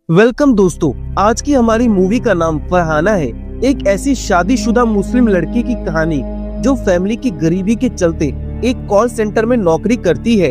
Welcome दोस्तों, आज की हमारी मूवी का नाम फरहाना है। एक ऐसी शादीशुदा मुस्लिम लड़की की कहानी जो फैमिली की गरीबी के चलते एक कॉल सेंटर में नौकरी करती है,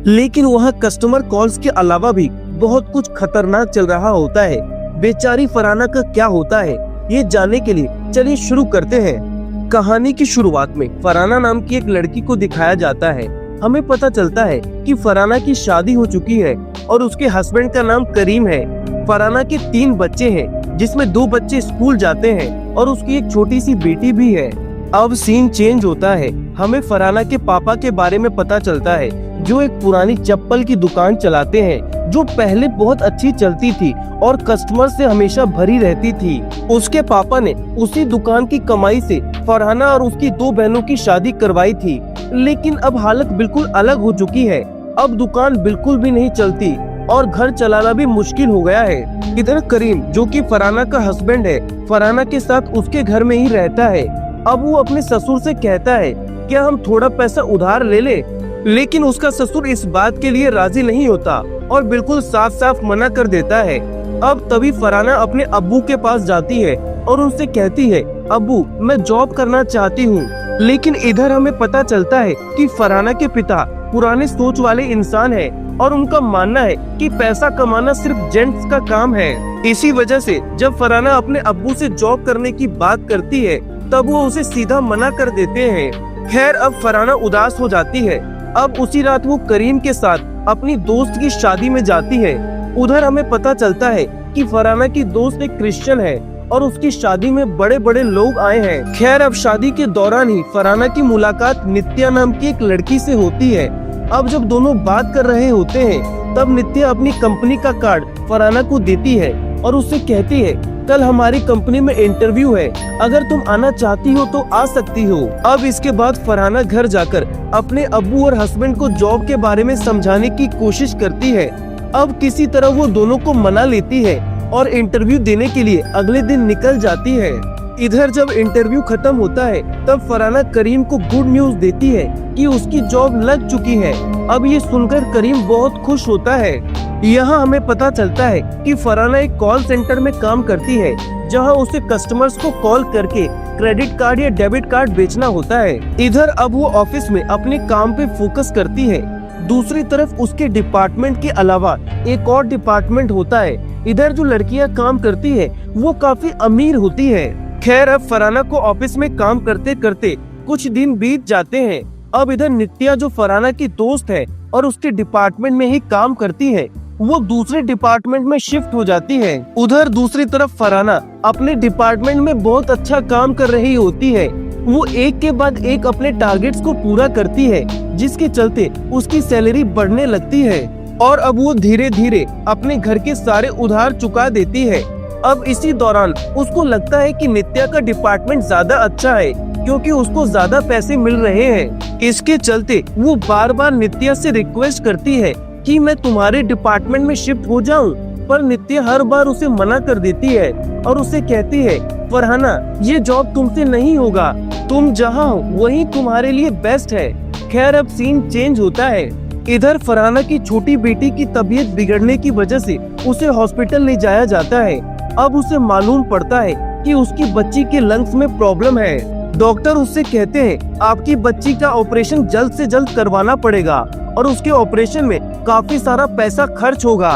लेकिन वहाँ कस्टमर कॉल्स के अलावा भी बहुत कुछ खतरनाक चल रहा होता है। बेचारी फरहाना का क्या होता है, ये जानने के लिए चलिए शुरू करते हैं। कहानी की शुरुआत में फरहाना नाम की एक लड़की को दिखाया जाता है। हमें पता चलता है कि फरहाना की शादी हो चुकी है और उसके हस्बैंड का नाम करीम है। फरहाना के 3 बच्चे हैं, जिसमें 2 बच्चे स्कूल जाते हैं और उसकी एक छोटी सी बेटी भी है। अब सीन चेंज होता है। हमें फरहाना के पापा के बारे में पता चलता है, जो एक पुरानी चप्पल की दुकान चलाते हैं, जो पहले बहुत अच्छी चलती थी और कस्टमर से हमेशा भरी रहती थी। उसके पापा ने उसी दुकान की कमाई से फरहाना और उसकी 2 बहनों की शादी करवाई थी, लेकिन अब हालत बिल्कुल अलग हो चुकी है। अब दुकान बिल्कुल भी नहीं चलती और घर चलाना भी मुश्किल हो गया है। इधर करीम, जो कि फरहाना का हस्बैंड है, फरहाना के साथ उसके घर में ही रहता है। अब वो अपने ससुर से कहता है, क्या हम थोड़ा पैसा उधार ले ले, लेकिन उसका ससुर इस बात के लिए राजी नहीं होता और बिल्कुल साफ साफ मना कर देता है। अब तभी फरहाना अपने अब्बू के पास जाती है और उनसे कहती है, अब्बू मैं जॉब करना चाहती हूँ। लेकिन इधर हमें पता चलता है कि फरहाना के पिता पुराने सोच वाले इंसान है और उनका मानना है कि पैसा कमाना सिर्फ जेंट्स का काम है। इसी वजह से जब फरहाना अपने अब्बू से जॉब करने की बात करती है, तब वो उसे सीधा मना कर देते हैं। खैर, अब फरहाना उदास हो जाती है। अब उसी रात वो करीम के साथ अपनी दोस्त की शादी में जाती है। उधर हमें पता चलता है कि फरहाना की दोस्त एक क्रिश्चियन है और उसकी शादी में बड़े बड़े लोग आए हैं। खैर, अब शादी के दौरान ही फरहाना की मुलाकात नित्या नाम की एक लड़की से होती है। अब जब दोनों बात कर रहे होते हैं, तब नित्या अपनी कंपनी का कार्ड फरहाना को देती है और उससे कहती है, कल हमारी कंपनी में इंटरव्यू है, अगर तुम आना चाहती हो तो आ सकती हो। अब इसके बाद फरहाना घर जाकर अपने अब्बू और हस्बैंड को जॉब के बारे में समझाने की कोशिश करती है। अब किसी तरह वो दोनों को मना लेती है और इंटरव्यू देने के लिए अगले दिन निकल जाती है। इधर जब इंटरव्यू खत्म होता है, तब फरहाना करीम को गुड न्यूज देती है कि उसकी जॉब लग चुकी है। अब ये सुनकर करीम बहुत खुश होता है। यहाँ हमें पता चलता है कि फरहाना एक कॉल सेंटर में काम करती है, जहाँ उसे कस्टमर्स को कॉल करके क्रेडिट कार्ड या डेबिट कार्ड बेचना होता है। इधर अब वो ऑफिस में अपने काम पे फोकस करती है। दूसरी तरफ उसके डिपार्टमेंट के अलावा एक और डिपार्टमेंट होता है। इधर जो लड़कियां काम करती है वो काफी अमीर होती है। खैर, अब फरहाना को ऑफिस में काम करते करते कुछ दिन बीत जाते हैं। अब इधर नित्या, जो फरहाना की दोस्त है और उसके डिपार्टमेंट में ही काम करती है, वो दूसरे डिपार्टमेंट में शिफ्ट हो जाती है। उधर दूसरी तरफ फरहाना अपने डिपार्टमेंट में बहुत अच्छा काम कर रही होती है। वो एक के बाद एक अपने टारगेट्स को पूरा करती है, जिसके चलते उसकी सैलरी बढ़ने लगती है और अब वो धीरे धीरे अपने घर के सारे उधार चुका देती है। अब इसी दौरान उसको लगता है कि नित्या का डिपार्टमेंट ज्यादा अच्छा है, क्योंकि उसको ज्यादा पैसे मिल रहे हैं। इसके चलते वो बार बार नित्या से रिक्वेस्ट करती है कि मैं तुम्हारे डिपार्टमेंट में शिफ्ट हो जाऊं, पर नित्या हर बार उसे मना कर देती है और उसे कहती है, फरहाना ये जॉब तुमसे नहीं होगा, तुम जहाँ हो वही तुम्हारे लिए बेस्ट है। खैर, अब सीन चेंज होता है। इधर फरहाना की छोटी बेटी की तबीयत बिगड़ने की वजह से उसे हॉस्पिटल ले जाया जाता है। अब उसे मालूम पड़ता है कि उसकी बच्ची के लंग्स में प्रॉब्लम है। डॉक्टर उससे कहते हैं, आपकी बच्ची का ऑपरेशन जल्द से जल्द करवाना पड़ेगा और उसके ऑपरेशन में काफी सारा पैसा खर्च होगा।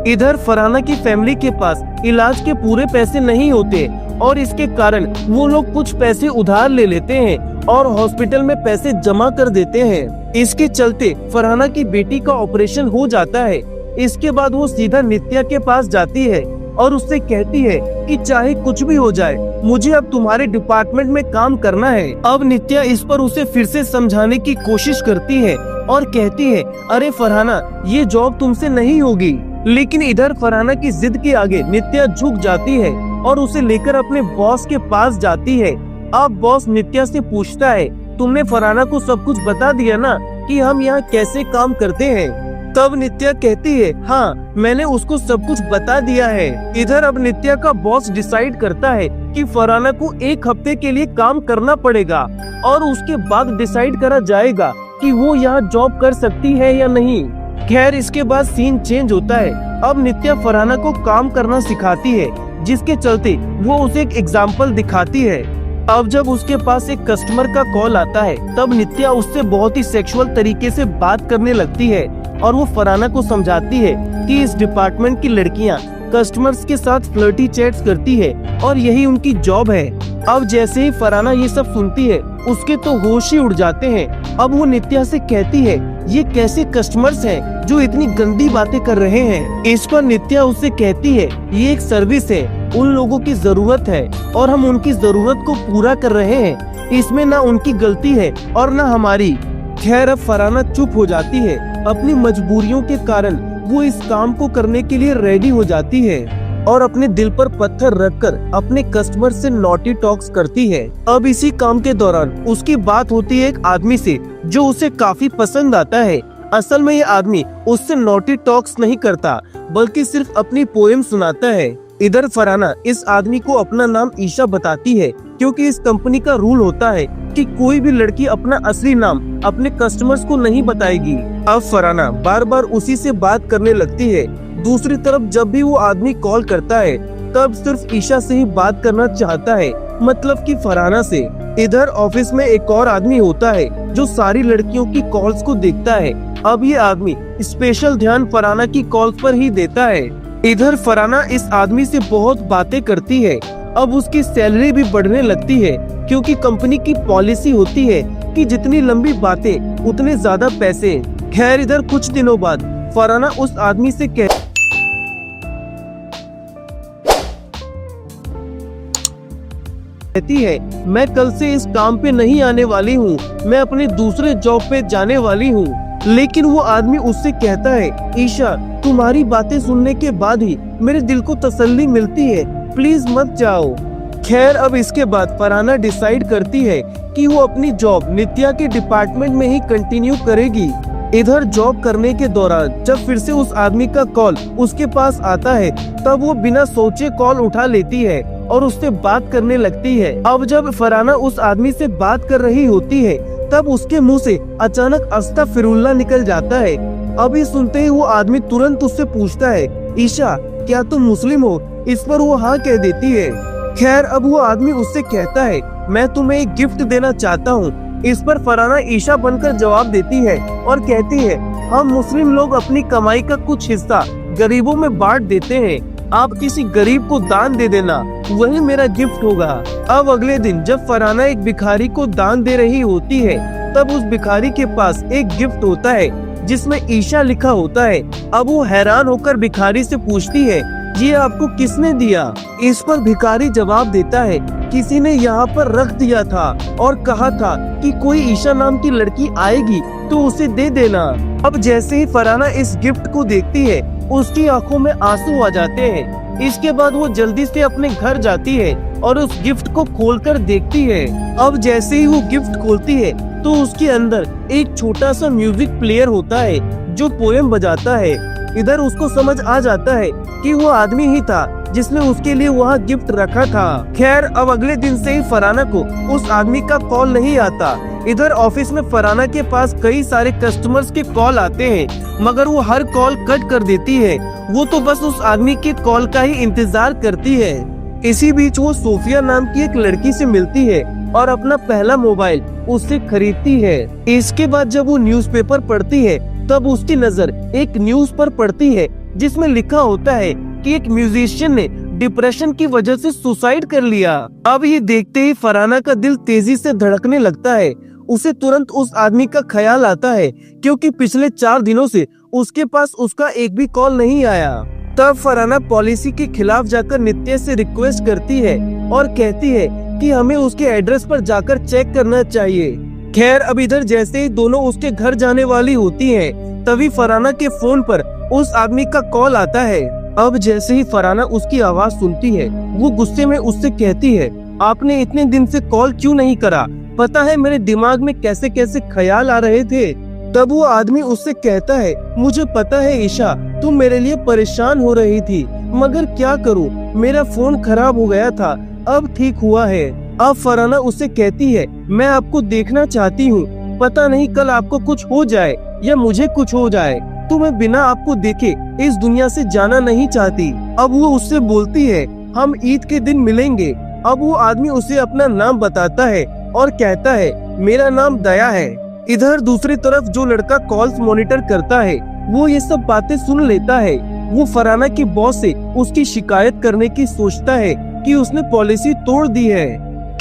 इधर फरहाना की फैमिली के पास इलाज के पूरे पैसे नहीं होते और इसके कारण वो लोग कुछ पैसे उधार ले लेते हैं और हॉस्पिटल में पैसे जमा कर देते हैं। इसके चलते फरहाना की बेटी का ऑपरेशन हो जाता है। इसके बाद वो सीधा नित्या के पास जाती है और उससे कहती है कि चाहे कुछ भी हो जाए, मुझे अब तुम्हारे डिपार्टमेंट में काम करना है। अब नित्या इस पर उसे फिर से समझाने की कोशिश करती है और कहती है, अरे फरहाना ये जॉब तुमसे नहीं होगी। लेकिन इधर फरहाना की जिद के आगे नित्या झुक जाती है और उसे लेकर अपने बॉस के पास जाती है। अब बॉस नित्या से पूछता है, तुमने फरहाना को सब कुछ बता दिया ना कि हम यहाँ कैसे काम करते हैं? तब नित्या कहती है, हाँ मैंने उसको सब कुछ बता दिया है। इधर अब नित्या का बॉस डिसाइड करता है कि फरहाना को 1 हफ्ते के लिए काम करना पड़ेगा और उसके बाद डिसाइड करा जाएगा कि वो यहाँ जॉब कर सकती है या नहीं। खैर इसके बाद सीन चेंज होता है। अब नित्या फरहाना को काम करना सिखाती है, जिसके चलते वो उसे एक एग्जाम्पल दिखाती है। अब जब उसके पास एक कस्टमर का कॉल आता है, तब नित्या उससे बहुत ही सेक्सुअल तरीके से बात करने लगती है और वो फरहाना को समझाती है कि इस डिपार्टमेंट की लड़कियां कस्टमर्स के साथ फ्लर्टी चैट्स करती है और यही उनकी जॉब है। अब जैसे ही फरहाना ये सब सुनती है, उसके तो होश ही उड़ जाते हैं। अब वो नित्या से कहती है, ये कैसे कस्टमर्स हैं जो इतनी गंदी बातें कर रहे हैं। इस पर नित्या उससे कहती है, ये एक सर्विस है, उन लोगों की जरूरत है और हम उनकी जरूरत को पूरा कर रहे हैं, इसमें ना उनकी गलती है और ना हमारी। खैर अब फरहाना चुप हो जाती है। अपनी मजबूरियों के कारण वो इस काम को करने के लिए रेडी हो जाती है और अपने दिल पर पत्थर रखकर अपने कस्टमर से नॉटी टॉक्स करती है। अब इसी काम के दौरान उसकी बात होती है एक आदमी से जो उसे काफी पसंद आता है। असल में ये आदमी उससे नॉटी टॉक्स नहीं करता, बल्कि सिर्फ अपनी पोएम सुनाता है। इधर फरहाना इस आदमी को अपना नाम ईशा बताती है, क्योंकि इस कंपनी का रूल होता है कि कोई भी लड़की अपना असली नाम अपने कस्टमर्स को नहीं बताएगी। अब फरहाना बार बार उसी से बात करने लगती है। दूसरी तरफ जब भी वो आदमी कॉल करता है, तब सिर्फ ईशा से ही बात करना चाहता है, मतलब कि फरहाना से। इधर ऑफिस में एक और आदमी होता है जो सारी लड़कियों की कॉल्स को देखता है। अब ये आदमी स्पेशल ध्यान फरहाना की कॉल्स पर ही देता है। इधर फरहाना इस आदमी से बहुत बातें करती है। अब उसकी सैलरी भी बढ़ने लगती है, क्योंकि कंपनी की पॉलिसी होती है कि जितनी लंबी बातें उतने ज्यादा पैसे। खैर इधर कुछ दिनों बाद फरहाना उस आदमी से कहती है, मैं कल से इस काम पे नहीं आने वाली हूँ, मैं अपने दूसरे जॉब पे जाने वाली हूँ। लेकिन वो आदमी उससे कहता है, ईशा तुम्हारी बातें सुनने के बाद ही मेरे दिल को तसल्ली मिलती है, प्लीज मत जाओ। खैर अब इसके बाद फरहाना डिसाइड करती है कि वो अपनी जॉब नित्या के डिपार्टमेंट में ही कंटिन्यू करेगी। इधर जॉब करने के दौरान जब फिर से उस आदमी का कॉल उसके पास आता है, तब वो बिना सोचे कॉल उठा लेती है और उससे बात करने लगती है। अब जब फरहाना उस आदमी से बात कर रही होती है, तब उसके मुंह से अचानक अस्तगफिरुल्लाह निकल जाता है। अभी सुनते ही वो आदमी तुरंत उससे पूछता है, ईशा क्या तुम मुस्लिम हो? इस पर वो हाँ कह देती है। खैर अब वो आदमी उससे कहता है, मैं तुम्हें एक गिफ्ट देना चाहता हूँ। इस पर फरहाना ईशा बनकर जवाब देती है और कहती है, हम मुस्लिम लोग अपनी कमाई का कुछ हिस्सा गरीबों में बांट देते हैं, आप किसी गरीब को दान दे देना, वही मेरा गिफ्ट होगा। अब अगले दिन जब फरहाना एक भिखारी को दान दे रही होती है, तब उस भिखारी के पास एक गिफ्ट होता है जिसमें ईशा लिखा होता है। अब वो हैरान होकर भिखारी से पूछती है, ये आपको किसने दिया? इस पर भिखारी जवाब देता है, किसी ने यहाँ पर रख दिया था और कहा था कि कोई ईशा नाम की लड़की आएगी तो उसे दे देना। अब जैसे ही फरहाना इस गिफ्ट को देखती है, उसकी आंखों में आंसू आ जाते हैं। इसके बाद वो जल्दी से अपने घर जाती है और उस गिफ्ट को खोलकर देखती है। अब जैसे ही वो गिफ्ट खोलती है, तो उसके अंदर एक छोटा सा म्यूजिक प्लेयर होता है जो पोएम बजाता है। इधर उसको समझ आ जाता है कि वो आदमी ही था जिसने उसके लिए वहाँ गिफ्ट रखा था। खैर अब अगले दिन से ही फरहाना को उस आदमी का कॉल नहीं आता। इधर ऑफिस में फरहाना के पास कई सारे कस्टमर्स के कॉल आते हैं, मगर वो हर कॉल कट कर देती है। वो तो बस उस आदमी के कॉल का ही इंतजार करती है। इसी बीच वो सोफिया नाम की एक लड़की से मिलती है और अपना पहला मोबाइल उससे खरीदती है। इसके बाद जब वो न्यूज़पेपर पढ़ती है, तब उसकी नजर एक न्यूज पर पड़ती है जिसमें लिखा होता है कि एक म्यूजिशियन ने डिप्रेशन की वजह से सुसाइड कर लिया। अब ये देखते ही फरहाना का दिल तेजी से धड़कने लगता है। उसे तुरंत उस आदमी का ख्याल आता है, क्योंकि पिछले 4 दिनों से उसके पास उसका एक भी कॉल नहीं आया। तब फरहाना पॉलिसी के खिलाफ जाकर नित्या से रिक्वेस्ट करती है और कहती है कि हमें उसके एड्रेस पर जाकर चेक करना चाहिए। खैर अब इधर जैसे ही दोनों उसके घर जाने वाली होती हैं, तभी फरहाना के फोन पर उस आदमी का कॉल आता है। अब जैसे ही फरहाना उसकी आवाज सुनती है, वो गुस्से में उससे कहती है, आपने इतने दिन से कॉल क्यों नहीं करा? पता है मेरे दिमाग में कैसे कैसे ख्याल आ रहे थे। तब वो आदमी उससे कहता है, मुझे पता है ईशा, तुम मेरे लिए परेशान हो रही थी, मगर क्या करूं, मेरा फोन खराब हो गया था, अब ठीक हुआ है। अब फरहाना उससे कहती है, मैं आपको देखना चाहती हूँ, पता नहीं कल आपको कुछ हो जाए या मुझे कुछ हो जाए। तुम्हें बिना आपको देखे इस दुनिया से जाना नहीं चाहती। अब वो उससे बोलती है हम ईद के दिन मिलेंगे। अब वो आदमी उसे अपना नाम बताता है और कहता है मेरा नाम दया है। इधर दूसरी तरफ जो लड़का कॉल्स मॉनिटर करता है वो ये सब बातें सुन लेता है। वो फरहाना के बॉस से उसकी शिकायत करने की सोचता है कि उसने पॉलिसी तोड़ दी है।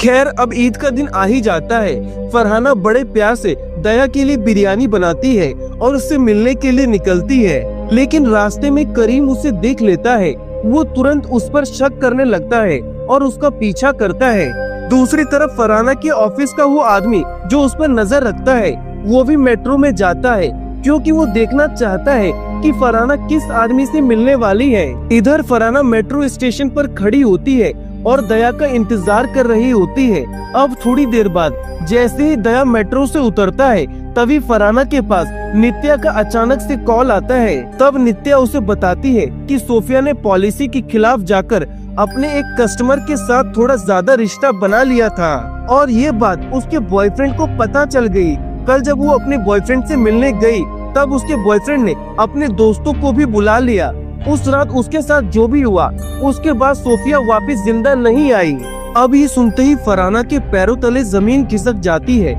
खैर अब ईद का दिन आ ही जाता है। फरहाना बड़े प्यार से दया के लिए बिरयानी बनाती है और उससे मिलने के लिए निकलती है, लेकिन रास्ते में करीम उसे देख लेता है। वो तुरंत उस पर शक करने लगता है और उसका पीछा करता है। दूसरी तरफ फरहाना के ऑफिस का वो आदमी जो उस पर नजर रखता है वो भी मेट्रो में जाता है, क्योंकि वो देखना चाहता है कि फरहाना किस आदमी से मिलने वाली है। इधर फरहाना मेट्रो स्टेशन पर खड़ी होती है और दया का इंतजार कर रही होती है। अब थोड़ी देर बाद जैसे ही दया मेट्रो से उतरता है तभी फरहाना के पास नित्या का अचानक से कॉल आता है। तब नित्या उसे बताती है कि सोफिया ने पॉलिसी के खिलाफ जाकर अपने एक कस्टमर के साथ थोड़ा ज्यादा रिश्ता बना लिया था और ये बात उसके बॉयफ्रेंड को पता चल गई। कल जब वो अपने बॉयफ्रेंड से मिलने गई तब उसके बॉयफ्रेंड ने अपने दोस्तों को भी बुला लिया। उस रात उसके साथ जो भी हुआ उसके बाद सोफिया वापस जिंदा नहीं आई। अब ये सुनते ही फरहाना के पैरों तले जमीन खिसक जाती है।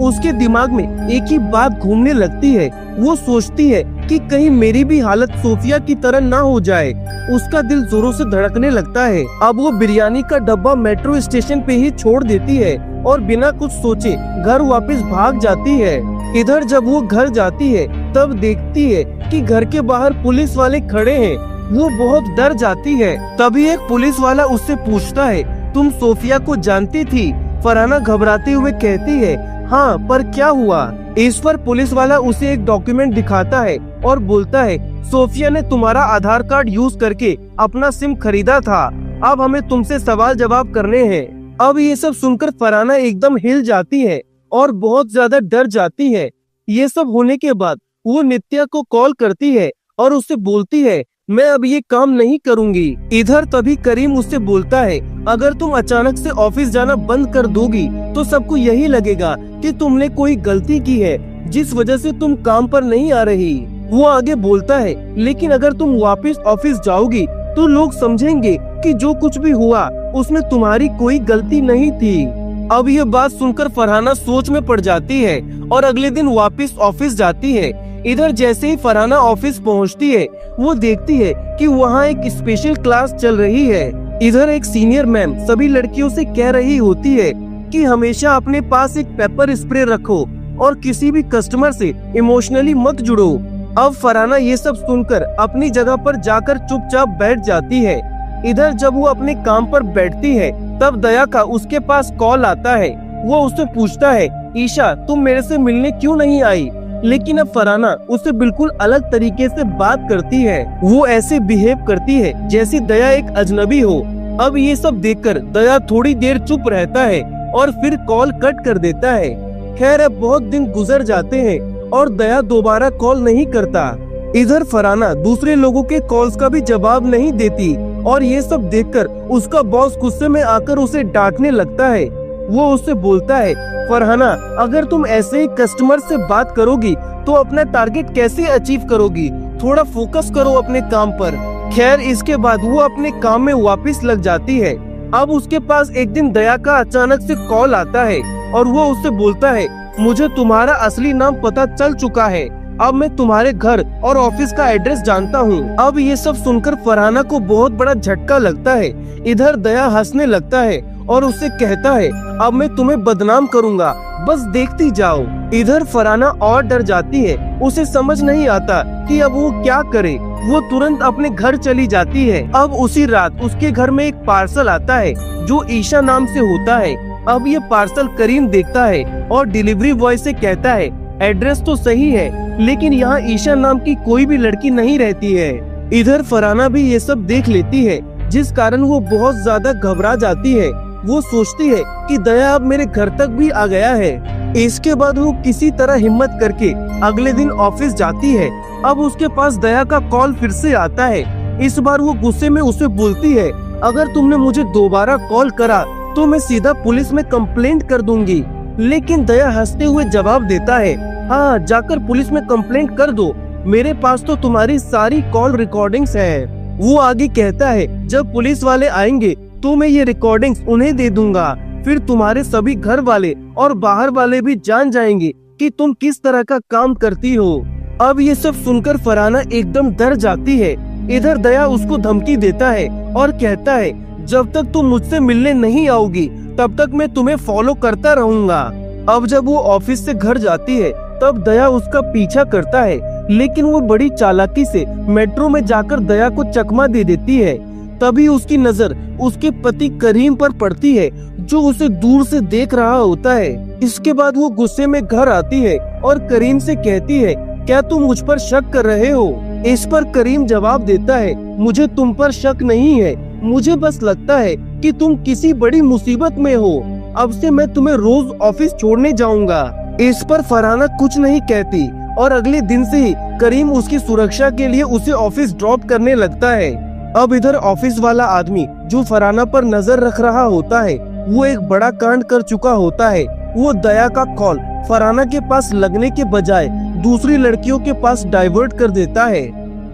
उसके दिमाग में एक ही बात घूमने लगती है। वो सोचती है कि कहीं मेरी भी हालत सोफिया की तरह ना हो जाए। उसका दिल जोरों से धड़कने लगता है। अब वो बिरयानी का डब्बा मेट्रो स्टेशन पे ही छोड़ देती है और बिना कुछ सोचे घर वापस भाग जाती है। इधर जब वो घर जाती है तब देखती है कि घर के बाहर पुलिस वाले खड़े हैं। वो बहुत डर जाती है। तभी एक पुलिस वाला उससे पूछता है तुम सोफिया को जानती थी? फरहाना घबराते हुए कहती है हाँ, पर क्या हुआ? इस पर पुलिस वाला उसे एक डॉक्यूमेंट दिखाता है और बोलता है सोफिया ने तुम्हारा आधार कार्ड यूज करके अपना सिम खरीदा था। अब हमें तुमसे सवाल जवाब करने हैं। अब ये सब सुनकर फरहाना एकदम हिल जाती है और बहुत ज्यादा डर जाती है। ये सब होने के बाद वो नित्या को कॉल करती है और उससे बोलती है मैं अब ये काम नहीं करूंगी। इधर तभी करीम उससे बोलता है अगर तुम अचानक से ऑफिस जाना बंद कर दोगी तो सबको यही लगेगा कि तुमने कोई गलती की है जिस वजह से तुम काम पर नहीं आ रही। वो आगे बोलता है लेकिन अगर तुम वापस ऑफिस जाओगी तो लोग समझेंगे कि जो कुछ भी हुआ उसमें तुम्हारी कोई गलती नहीं थी। अब ये बात सुनकर फरहाना सोच में पड़ जाती है और अगले दिन वापस ऑफिस जाती है। इधर जैसे ही फरहाना ऑफिस पहुंचती है वो देखती है कि वहाँ एक स्पेशल क्लास चल रही है। इधर एक सीनियर मैम सभी लड़कियों से कह रही होती है कि हमेशा अपने पास एक पेपर स्प्रे रखो और किसी भी कस्टमर से इमोशनली मत जुड़ो। अब फरहाना ये सब सुनकर अपनी जगह पर जाकर चुपचाप बैठ जाती है। इधर जब वो अपने काम पर बैठती है तब दया का उसके पास कॉल आता है। वो उससे पूछता है ईशा तुम मेरे से मिलने क्यों नहीं आई? लेकिन अब फरहाना उससे बिल्कुल अलग तरीके से बात करती है। वो ऐसे बिहेव करती है जैसे दया एक अजनबी हो। अब ये सब देखकर दया थोड़ी देर चुप रहता है और फिर कॉल कट कर देता है। खैर अब बहुत दिन गुजर जाते हैं और दया दोबारा कॉल नहीं करता। इधर फरहाना दूसरे लोगों के कॉल्स का भी जवाब नहीं देती और ये सब देखकर उसका बॉस गुस्से में आकर उसे डांटने लगता है। वो उससे बोलता है फरहाना अगर तुम ऐसे ही कस्टमर से बात करोगी तो अपना टारगेट कैसे अचीव करोगी? थोड़ा फोकस करो अपने काम पर। खैर इसके बाद वो अपने काम में वापस लग जाती है। अब उसके पास एक दिन दया का अचानक से कॉल आता है और वो उससे बोलता है मुझे तुम्हारा असली नाम पता चल चुका है। अब मैं तुम्हारे घर और ऑफिस का एड्रेस जानता हूँ। अब ये सब सुनकर फरहाना को बहुत बड़ा झटका लगता है। इधर दया हंसने लगता है और उससे कहता है अब मैं तुम्हें बदनाम करूँगा, बस देखती जाओ। इधर फरहाना और डर जाती है। उसे समझ नहीं आता कि अब वो क्या करे। वो तुरंत अपने घर चली जाती है। अब उसी रात उसके घर में एक पार्सल आता है जो ईशा नाम से होता है। अब ये पार्सल करीम देखता है और डिलीवरी बॉय से कहता है एड्रेस तो सही है लेकिन यहाँ ईशा नाम की कोई भी लड़की नहीं रहती है। इधर फरहाना भी ये सब देख लेती है जिस कारण वो बहुत ज्यादा घबरा जाती है। वो सोचती है कि दया अब मेरे घर तक भी आ गया है। इसके बाद वो किसी तरह हिम्मत करके अगले दिन ऑफिस जाती है। अब उसके पास दया का कॉल फिर से आता है। इस बार वो गुस्से में उसे बोलती है अगर तुमने मुझे दोबारा कॉल करा तो मैं सीधा पुलिस में कंप्लेंट कर दूंगी। लेकिन दया हंसते हुए जवाब देता है हाँ जाकर पुलिस में कंप्लेंट कर दो, मेरे पास तो तुम्हारी सारी कॉल रिकॉर्डिंग्स हैं। वो आगे कहता है, जब पुलिस वाले आएंगे तो मैं ये रिकॉर्डिंग्स उन्हें दे दूंगा। फिर तुम्हारे सभी घर वाले और बाहर वाले भी जान जाएंगे कि तुम किस तरह का काम करती हो। अब ये सब सुनकर फरहाना एकदम डर जाती है। इधर दया उसको धमकी देता है और कहता है, जब तक तुम मुझसे मिलने नहीं आओगी तब तक मैं तुम्हें फॉलो करता रहूंगा। अब जब वो ऑफिस से घर जाती है तब दया उसका पीछा करता है, लेकिन वो बड़ी चालाकी से मेट्रो में जाकर दया को चकमा दे देती है। तभी उसकी नजर उसके पति करीम पर पड़ती है, जो उसे दूर से देख रहा होता है। इसके बाद वो गुस्से में घर आती है और करीम से कहती है, क्या तुम मुझ पर शक कर रहे हो? इस पर करीम जवाब देता है, मुझे तुम पर शक नहीं है, मुझे बस लगता है कि तुम किसी बड़ी मुसीबत में हो। अब से मैं तुम्हें रोज ऑफिस छोड़ने जाऊंगा। इस पर फरहाना कुछ नहीं कहती और अगले दिन से ही करीम उसकी सुरक्षा के लिए उसे ऑफिस ड्रॉप करने लगता है। अब इधर ऑफिस वाला आदमी जो फरहाना पर नजर रख रहा होता है, वो एक बड़ा कांड कर चुका होता है। वो दया का कॉल फरहाना के पास लगने के बजाय दूसरी लड़कियों के पास डाइवर्ट कर देता है।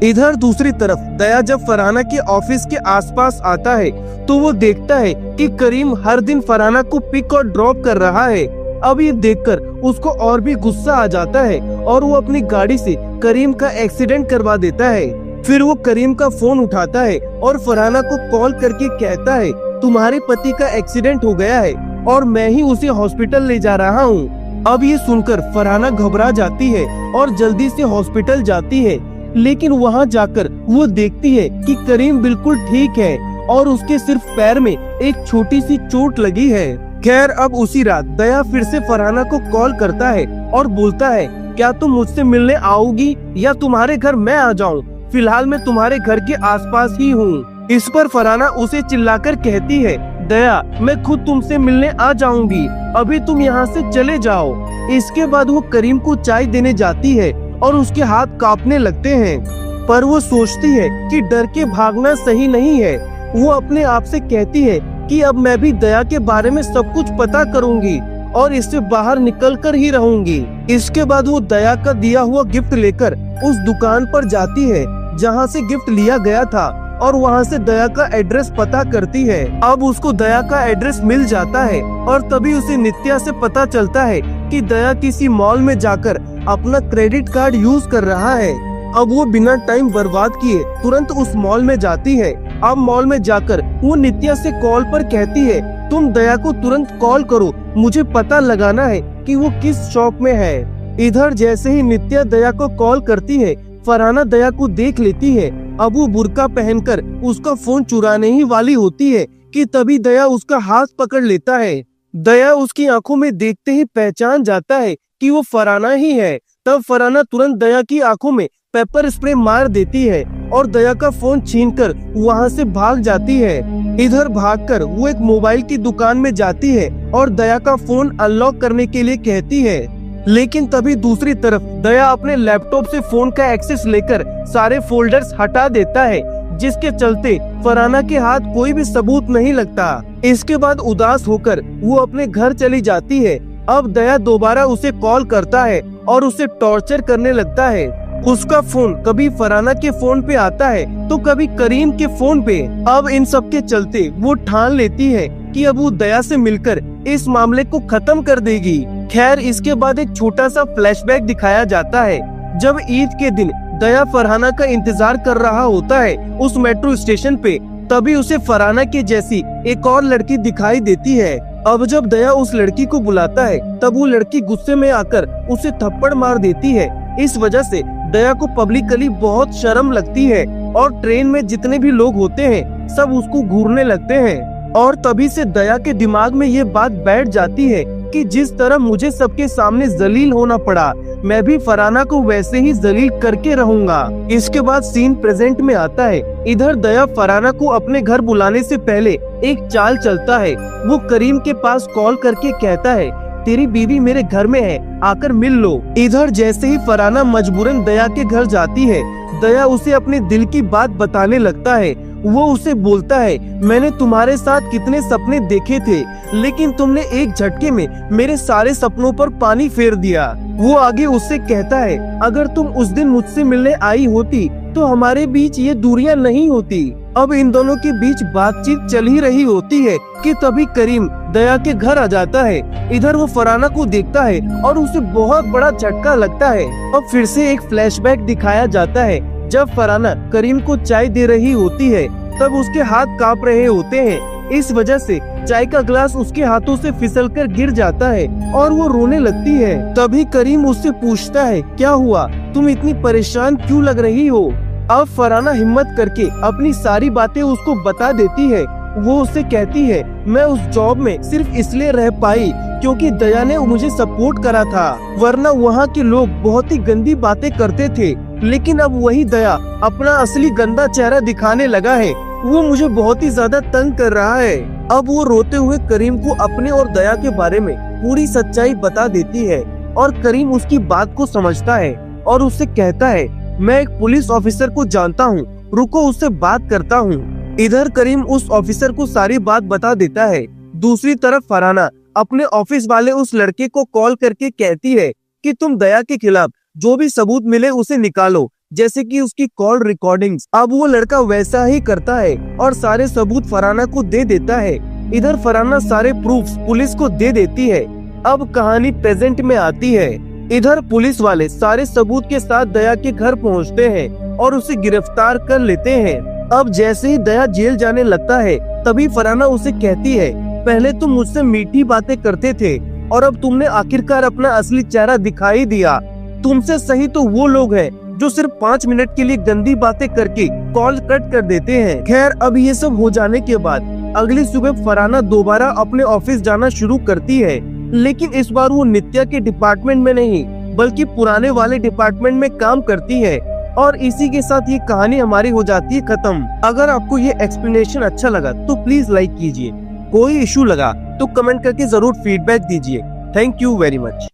इधर दूसरी तरफ दया जब फरहाना के ऑफिस के आसपास आता है तो वो देखता है कि करीम हर दिन फरहाना को पिक और ड्रॉप कर रहा है। अब ये देखकर उसको और भी गुस्सा आ जाता है और वो अपनी गाड़ी से करीम का एक्सीडेंट करवा देता है। फिर वो करीम का फोन उठाता है और फरहाना को कॉल करके कहता है, तुम्हारे पति का एक्सीडेंट हो गया है और मैं ही उसे हॉस्पिटल ले जा रहा हूँ। अब ये सुनकर फरहाना घबरा जाती है और जल्दी से हॉस्पिटल जाती है, लेकिन वहाँ जाकर वो देखती है कि करीम बिल्कुल ठीक है और उसके सिर्फ पैर में एक छोटी सी चोट लगी है। खैर अब उसी रात दया फिर से फरहाना को कॉल करता है और बोलता है, क्या तुम मुझसे मिलने आओगी या तुम्हारे घर मैं आ जाऊँ? फिलहाल मैं तुम्हारे घर के आसपास ही हूँ। इस पर फरहाना उसे चिल्लाकर कहती है, दया मैं खुद तुमसे मिलने आ जाऊंगी, अभी तुम यहाँ से चले जाओ। इसके बाद वो करीम को चाय देने जाती है और उसके हाथ कांपने लगते हैं, पर वो सोचती है कि डर के भागना सही नहीं है। वो अपने आप से कहती है कि अब मैं भी दया के बारे में सब कुछ पता करूंगी और इससे बाहर निकल कर ही रहूंगी। इसके बाद वो दया का दिया हुआ गिफ्ट लेकर उस दुकान पर जाती है जहाँ से गिफ्ट लिया गया था और वहाँ से दया का एड्रेस पता करती है। अब उसको दया का एड्रेस मिल जाता है और तभी उसे नित्या से पता चलता है कि दया किसी मॉल में जाकर अपना क्रेडिट कार्ड यूज कर रहा है। अब वो बिना टाइम बर्बाद किए तुरंत उस मॉल में जाती है। अब मॉल में जाकर वो नित्या से कॉल पर कहती है, तुम दया को तुरंत कॉल करो, मुझे पता लगाना है कि वो किस शॉप में है। इधर जैसे ही नित्या दया को कॉल करती है, फरहाना दया को देख लेती है। अब वो बुर्का पहनकर उसका फोन चुराने ही वाली होती है कि तभी दया उसका हाथ पकड़ लेता है। दया उसकी आंखों में देखते ही पहचान जाता है कि वो फरहाना ही है। तब फरहाना तुरंत दया की आंखों में पेपर स्प्रे मार देती है और दया का फोन छीनकर वहां से भाग जाती है। इधर भागकर वो एक मोबाइल की दुकान में जाती है और दया का फोन अनलॉक करने के लिए कहती है, लेकिन तभी दूसरी तरफ दया अपने लैपटॉप से फोन का एक्सेस लेकर सारे फोल्डर्स हटा देता है, जिसके चलते फरहाना के हाथ कोई भी सबूत नहीं लगता। इसके बाद उदास होकर वो अपने घर चली जाती है। अब दया दोबारा उसे कॉल करता है और उसे टॉर्चर करने लगता है। उसका फोन कभी फरहाना के फोन पे आता है तो कभी करीम के फोन पे। अब इन सब के चलते वो ठान लेती है कि अब वो दया से मिलकर इस मामले को खत्म कर देगी। खैर इसके बाद एक छोटा सा फ्लैशबैक दिखाया जाता है। जब ईद के दिन दया फरहाना का इंतजार कर रहा होता है उस मेट्रो स्टेशन पे, तभी उसे फरहाना के जैसी एक और लड़की दिखाई देती है। अब जब दया उस लड़की को बुलाता है तब वो लड़की गुस्से में आकर उसे थप्पड़ मार देती है। इस वजह से दया को पब्लिकली बहुत शर्म लगती है और ट्रेन में जितने भी लोग होते हैं सब उसको घूरने लगते हैं। और तभी से दया के दिमाग में ये बात बैठ जाती है कि जिस तरह मुझे सबके सामने जलील होना पड़ा, मैं भी फरहाना को वैसे ही जलील करके रहूंगा। इसके बाद सीन प्रेजेंट में आता है। इधर दया फरहाना को अपने घर बुलाने से पहले एक चाल चलता है। वो करीम के पास कॉल करके कहता है, तेरी बीवी मेरे घर में है, आकर मिल लो। इधर जैसे ही फरहाना मजबूरन दया के घर जाती है, दया उसे अपने दिल की बात बताने लगता है। वो उसे बोलता है, मैंने तुम्हारे साथ कितने सपने देखे थे, लेकिन तुमने एक झटके में मेरे सारे सपनों पर पानी फेर दिया। वो आगे उससे कहता है, अगर तुम उस दिन मुझसे मिलने आई होती तो हमारे बीच ये दूरियां नहीं होती। अब इन दोनों के बीच बातचीत चल ही रही होती है कि तभी करीम दया के घर आ जाता है। इधर वो फरहाना को देखता है और उसे बहुत बड़ा झटका लगता है। अब फिर से एक फ्लैशबैक दिखाया जाता है जब फरहाना करीम को चाय दे रही होती है, तब उसके हाथ कांप रहे होते हैं। इस वजह से चाय का ग्लास उसके हाथों से फिसलकर गिर जाता है और वो रोने लगती है। तभी करीम उससे पूछता है, क्या हुआ, तुम इतनी परेशान क्यों लग रही हो? अब फरहाना हिम्मत करके अपनी सारी बातें उसको बता देती है। वो उससे कहती है, मैं उस जॉब में सिर्फ इसलिए रह पाई क्योंकि दया ने मुझे सपोर्ट करा था, वरना वहाँ के लोग बहुत ही गंदी बातें करते थे। लेकिन अब वही दया अपना असली गंदा चेहरा दिखाने लगा है। वो मुझे बहुत ही ज्यादा तंग कर रहा है। अब वो रोते हुए करीम को अपने और दया के बारे में पूरी सच्चाई बता देती है और करीम उसकी बात को समझता है और उससे कहता है, मैं एक पुलिस ऑफिसर को जानता हूँ, रुको उससे बात करता हूँ। इधर करीम उस ऑफिसर को सारी बात बता देता है। दूसरी तरफ फरहाना अपने ऑफिस वाले उस लड़के को कॉल करके कहती है कि तुम दया के खिलाफ जो भी सबूत मिले उसे निकालो, जैसे कि उसकी कॉल रिकॉर्डिंग्स। अब वो लड़का वैसा ही करता है और सारे सबूत फरहाना को दे देता है। इधर फरहाना सारे प्रूफ्स पुलिस को दे देती है। अब कहानी प्रेजेंट में आती है। इधर पुलिस वाले सारे सबूत के साथ दया के घर पहुंचते हैं और उसे गिरफ्तार कर लेते हैं। अब जैसे ही दया जेल जाने लगता है, तभी फरहाना उसे कहती है, पहले तुम मुझसे मीठी बातें करते थे और अब तुमने आखिरकार अपना असली चेहरा दिखाई दिया। तुमसे सही तो वो लोग हैं जो सिर्फ 5 मिनट के लिए गंदी बातें करके कॉल कट कर देते हैं। खैर, अब ये सब हो जाने के बाद अगली सुबह फरहाना दोबारा अपने ऑफिस जाना शुरू करती है, लेकिन इस बार वो नित्या के डिपार्टमेंट में नहीं बल्कि पुराने वाले डिपार्टमेंट में काम करती है। और इसी के साथ ये कहानी हमारी हो जाती है खत्म। अगर आपको ये एक्सप्लेनेशन अच्छा लगा तो प्लीज लाइक कीजिए, कोई इशू लगा तो कमेंट करके जरूर फीडबैक दीजिए। Thank you very much.